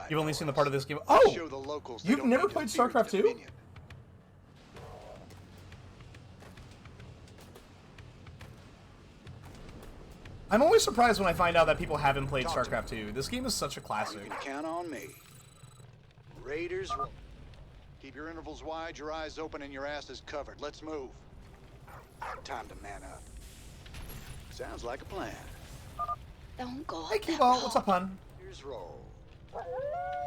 You've only seen the part of this game. Oh! You've never played StarCraft 2? I'm always surprised when I find out that people haven't played StarCraft 2. This game is such a classic. You can count on me. Raiders, keep your intervals wide, your eyes open, and your asses covered. Let's move. Time to man up. Sounds like a plan. Don't go. Hey, Keyball, what's up, hun? Here's roll.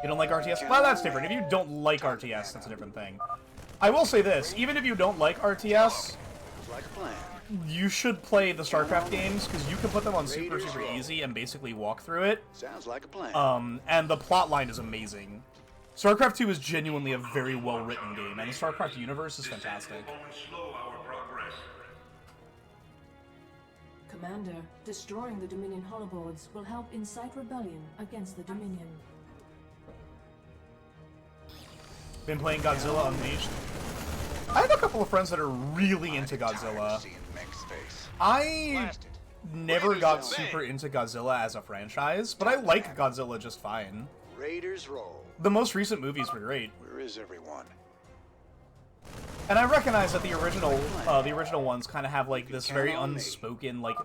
You don't like RTS? Well, that's different. If you don't like RTS, that's a different thing. I will say this, even if you don't like RTS, Like a plan. you should play the StarCraft games, because you can put them on super easy and basically walk through it. Sounds like a plan. And the plot line is amazing. StarCraft 2 is genuinely a very well-written game, and the StarCraft universe is fantastic. Commander, destroying the Dominion holoboards will help incite rebellion against the Dominion. Been playing Godzilla Unleashed. I have a couple of friends that are really into Godzilla. I never got super into Godzilla as a franchise, but I like Godzilla just fine. Raiders roll. The most recent movies were great. Where is everyone? And I recognize that the original ones kind of have like this very unspoken, like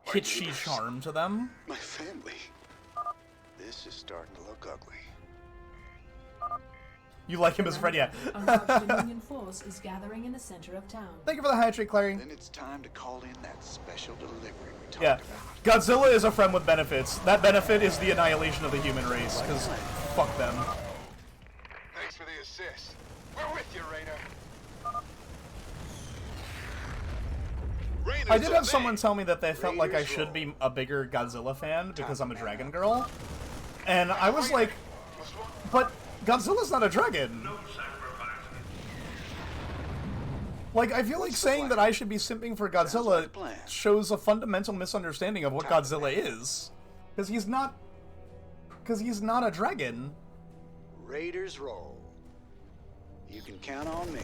kitschy charm to them. My family. This is starting to look ugly. You like him as a friend, yeah. A large Dominion force is gathering in the center of town. Thank you for the hydrate, Clary. Then it's time to call in that special delivery we talked Yeah, about. Godzilla is a friend with benefits. That benefit is the annihilation of the human race, because fuck them. Thanks for the assist. We're with you, Rainer. I did have someone tell me that they felt like I should be a bigger Godzilla fan because I'm a dragon girl. And I was like, but Godzilla's not a dragon. Like, I feel like saying that I should be simping for Godzilla shows a fundamental misunderstanding of what Godzilla is. Because he's not a dragon. Raiders roll. You can count on me.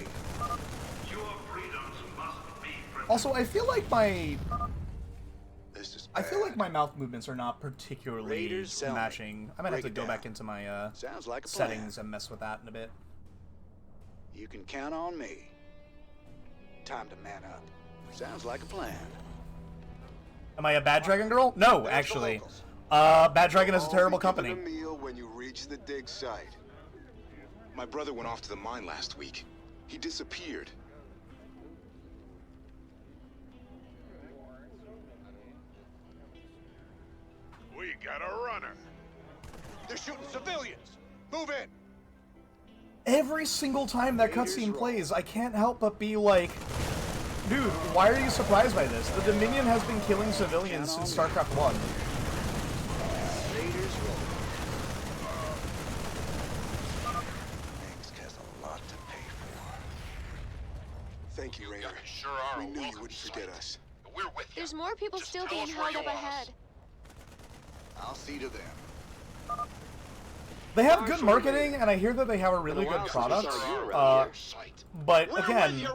Also, I feel like my mouth movements are not particularly matching. I might have to go back into my settings and mess with that in a bit. You can count on me. Time to man up. Sounds like a plan. Am I a bad dragon girl? No, actually. Bad Dragon is a terrible company. A meal when you reach the dig site. My brother went off to the mine last week. He disappeared. We got a runner. They're shooting civilians. Move in. Every single time that cutscene plays, I can't help but be like, dude, why are you surprised by this? The Dominion has been killing civilians since StarCraft 1. Raiders roll. Minsk has a lot to pay for. Thank you, Rainer. Sure are. We knew you wouldn't forget us. We're with you. There's more people still being held up ahead. I'll see to them. They have good marketing, and I hear that they have a really good product. But again,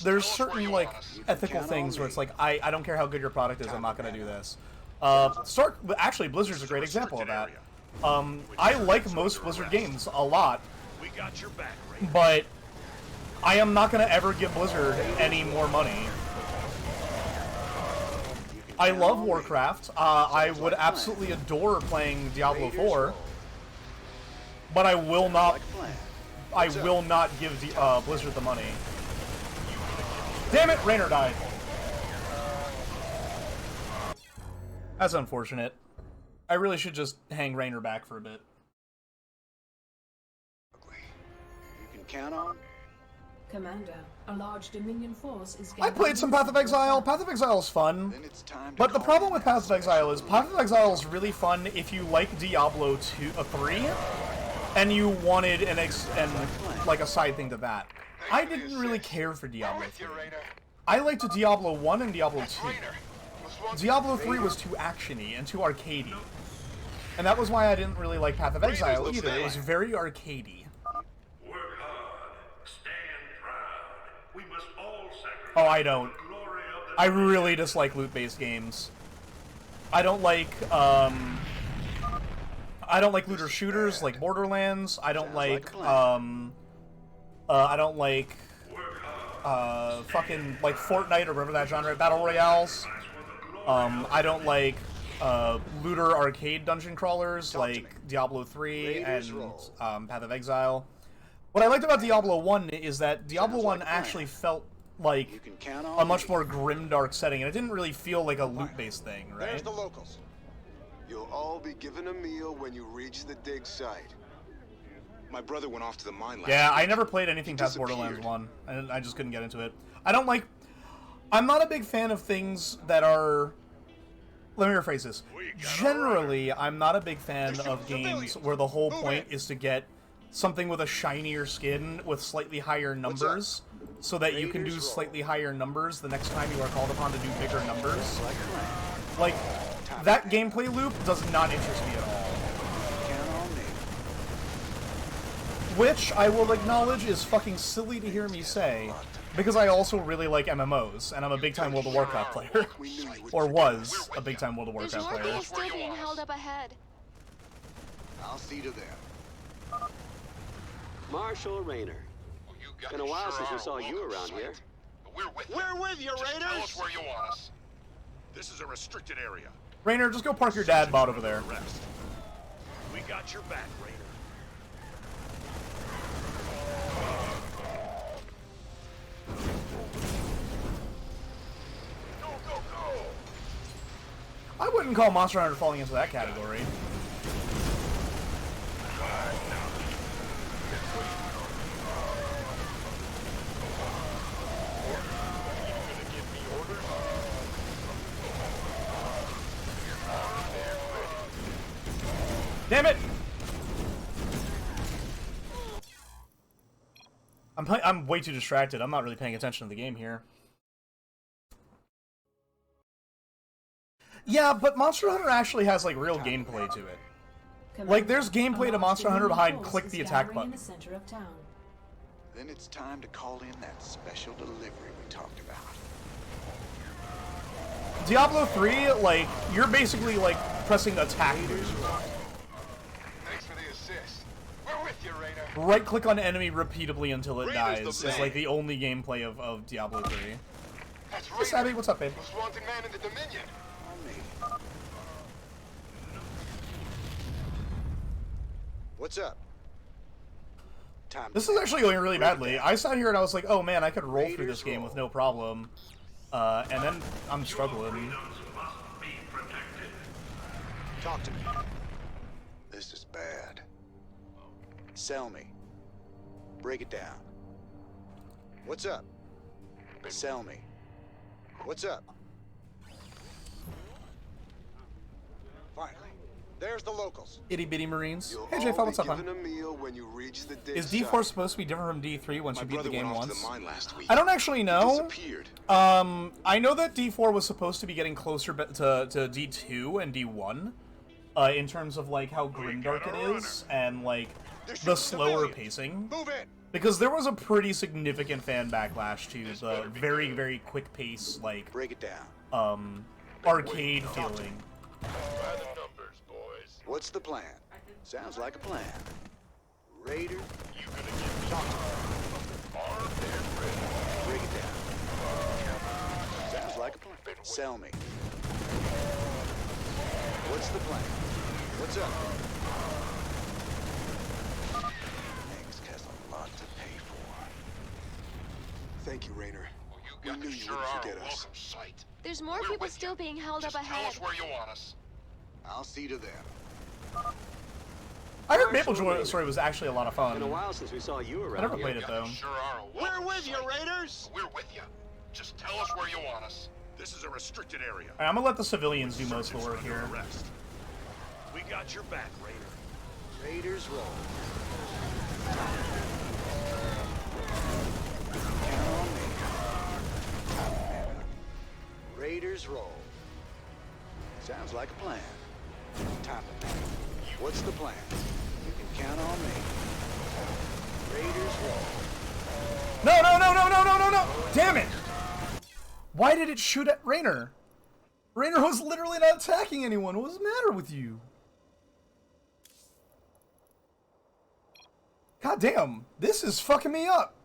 there's certain like ethical things where it's like, I don't care how good your product is, I'm not gonna do this. Actually, Blizzard's a great example of that. I like most Blizzard games a lot, but I am not gonna ever give Blizzard any more money. I love Warcraft. I would absolutely adore playing Diablo 4, but I will not give Blizzard the money. Damn it, Rainer died. That's unfortunate. I really should just hang Rainer back for a bit. You can count on. Commander, a large Dominion force is I played some Path of Exile. Path of Exile is fun. But the problem with Path of Exile is Path of Exile is really fun if you like Diablo 3 and you wanted like a side thing to that. I didn't really care for Diablo 3. I liked Diablo 1 and Diablo 2. Diablo 3 was too actiony and too arcadey. And that was why I didn't really like Path of Exile either. It was very arcadey. Oh, I don't. I really dislike loot-based games. I don't like I don't like looter shooters like Borderlands. I don't like fucking like Fortnite or whatever that genre, battle royales. I don't like looter arcade dungeon crawlers like Diablo 3 and Path of Exile. What I liked about Diablo 1 is that Diablo 1 actually felt like a much more grimdark setting, and it didn't really feel like a loot-based thing, right? There's the locals. You'll all be given a meal when you reach the dig site. My brother went off to the mine last Yeah, I week. never played anything past Borderlands 1, and I just couldn't get into it. I'm not a big fan of things that are... Let me rephrase this. Generally, I'm not a big fan of games where the whole point is to get something with a shinier skin with slightly higher numbers, so that you can do slightly higher numbers the next time you are called upon to do bigger numbers. Like, that gameplay loop does not interest me at all. Which, I will acknowledge, is fucking silly to hear me say, because I also really like MMOs, and I'm a big-time World of Warcraft player. Or was a big-time World of There's Warcraft more player. people still being held up ahead. I'll see to them. Marshal Rayner. Been a while since we saw you around here. We're with you, Raiders! Tell us where you want us. This is a restricted area. Rainer, just go park your dad bod over there. Arrest. We got your back, Raider. Go, go, go! I wouldn't call Monster Hunter falling into that category. Damn it! I'm way too distracted. I'm not really paying attention to the game here. Yeah, but Monster Hunter actually has like real gameplay to it. Like, there's gameplay to Monster Hunter behind click the attack button. In the center of town. Then it's time to call in that special delivery we talked about. Diablo 3, like, you're basically like pressing attack. Thanks for the assist. We're with you, Raider. Right click on enemy repeatedly until it Raider's dies the is man. like the only gameplay of Diablo 3. That's Hey, Sabby, what's up, babe? Most wanted man in the Dominion. On me. What's up? Time This to is actually going really badly. I sat here and I was like, oh man, I could roll through this game with no problem. And then I'm struggling. talk to me. This is bad. Sell me. Break it down. What's up? Sell me. What's up? Finally. There's the locals. Itty bitty Marines. You'll Hey all J-File, be what's up, given hon? a meal when you reach the dig Is site. D4 supposed to be different from D3 once My you beat the brother game went off to once? the mine last week. I don't actually He know. disappeared. I know that D4 was supposed to be getting closer to D2 and D1, in terms of like how grimdark it is and like the slower pacing. Move in. Because there was a pretty significant fan backlash to the very, very quick pace, like Break it down. arcade feeling. By the numbers, boys. What's the plan? Sounds like a plan. Raider, You gonna get talk to me. armed and ready. Break it down. Sounds like a plan. Sell me. What's the plan? What's up? Next has a lot to pay for. Thank you, Rayner. Well, you We got knew to you sure wouldn't are a forget us. welcome sight. There's more We're people with still you. being held up Just tell ahead. us where you want us. I'll see to them. I heard Maple Story was actually a lot of Been a fun. while since we saw you around I never here. played it though. You sure are a welcome sight. Raiders! We're with you. Just tell us where you want us. This is a restricted area. Alright, I'm gonna let the civilians do most of the work Insurgents are here. under arrest. We got your back, Raider. Raiders roll. Count on me. Raiders roll. Sounds like a plan. Time to man. What's the plan? You can count on me. Raiders roll. No, no, no, no, no, no, no, no! Damn it! Why did it shoot at Rainer? Rainer was literally not attacking anyone. What was the matter with you? God damn, this is fucking me up.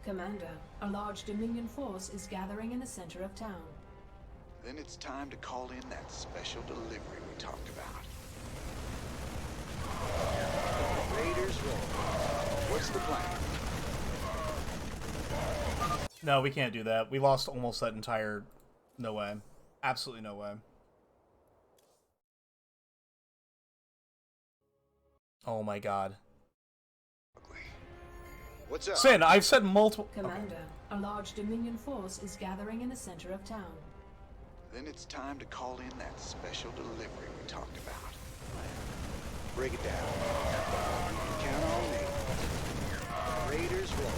Commander, a large Dominion force is gathering in the center of town. Then it's time to call in that special delivery we talked about. Raiders roll. What's the plan? No, we can't do that. We lost almost that entire... No way. Absolutely no way. Oh my god. What's up? Sin, I've said multiple... Commander, a large Dominion force is gathering in the center of town. Then it's time to call in that special delivery we talked about. Break it down. You can count on me. Raiders roll.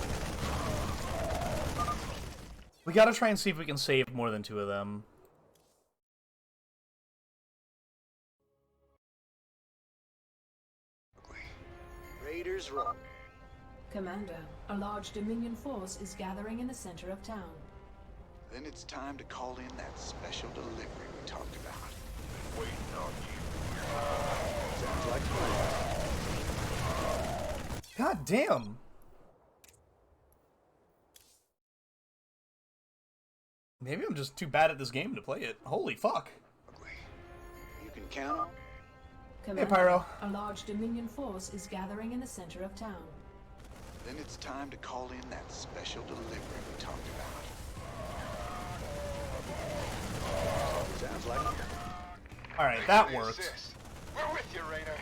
We gotta try and see if we can save more than 2 of them. Raiders roll. Commander, a large Dominion force is gathering in the center of town. Then it's time to call in that special delivery we talked about. Waiting on you. Sounds like fun. God damn. Maybe I'm just too bad at this game to play it. Holy fuck. You can count on. Commander, Hey, Pyro. a large Dominion force is gathering in the center of town. Then it's time to call in that special delivery we talked about. Sounds like Alright, that Ready to worked. assist. We're with you, Rainer.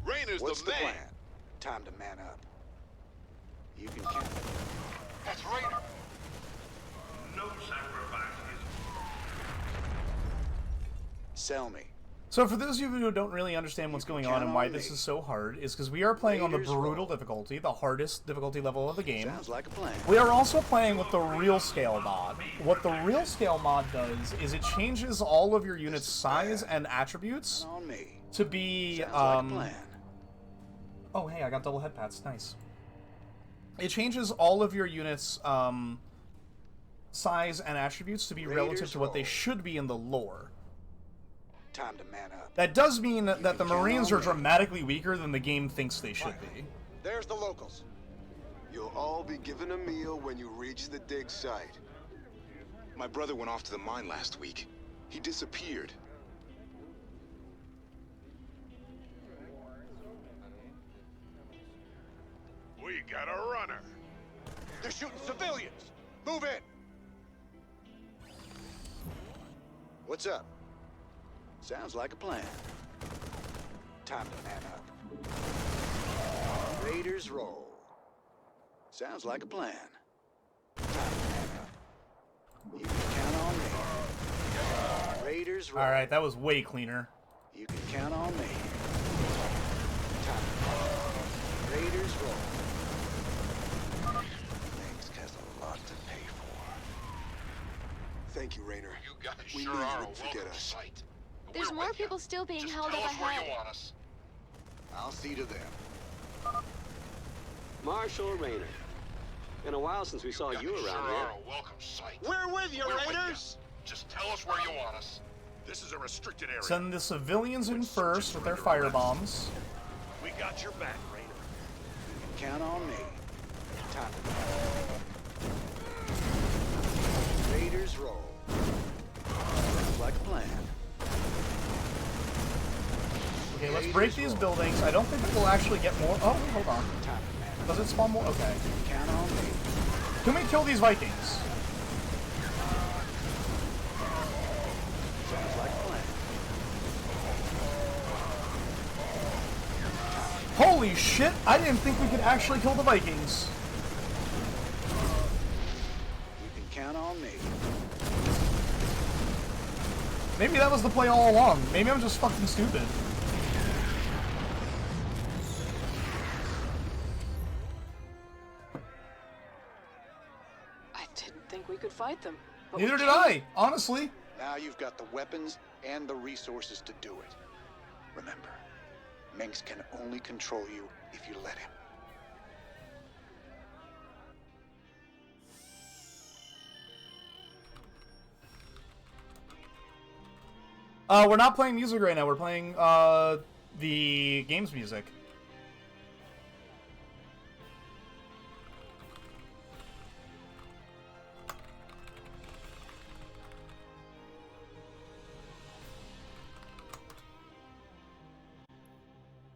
Rainer's What's the the man. plan? Time to man up. You can count. That's Rainer. No sacrifices. Sell me. So for those of you who don't really understand what's going on and why this is so hard, is because we are playing on the brutal difficulty, the hardest difficulty level of the game. Sounds like a plan. We are also playing with the real scale mod. What the real scale mod does is it changes all of your unit's size and attributes On me. to be, Sounds like a plan. Oh, hey, I got double head pats. Nice. It changes all of your units' size and attributes to be relative to what they should be in the lore. Time to man up. That does mean that the Marines are dramatically weaker than the game thinks they should be. There's the locals. You'll all be given a meal when you reach the dig site. My brother went off to the mine last week. He disappeared. We got a runner. They're shooting civilians. Move in. What's up? Sounds like a plan. Time to man up. Raiders roll. Sounds like a plan. Time to man up. You can count on me. Raiders roll. Alright, that was way cleaner. You can count on me. Time to man up. Raiders roll. Things has a lot to pay for. Thank you, Rainer. You guys We sure knew you are a wouldn't forget welcome us. sight. There's We're more with you. people still being Just held tell up us where ahead. you want us. I'll see to them. Marshal Rainer. Been a while since we saw you guys around sure here. are a welcome sight. We're with you, We're with Raiders. you. Just tell us where you want us. This is a restricted area. Send the civilians in first with their firebombs. We got your back, Rainer. Count on me. Time to Raiders roll. Sounds like a plan. Okay, let's break these buildings. I don't think that we'll actually get more. Oh, hold on. Time to man. Does it spawn more? Okay. Count on me. Can we kill these Vikings? Sounds like a plan. Holy shit! I didn't think we could actually kill the Vikings. You can count on me. Maybe that was the play all along. Maybe I'm just fucking stupid. I didn't think we could fight them. But Neither we did can. I, honestly. Now you've got the weapons and the resources to do it. Remember, Minx can only control you if you let him. We're not playing music right now. We're playing the game's music.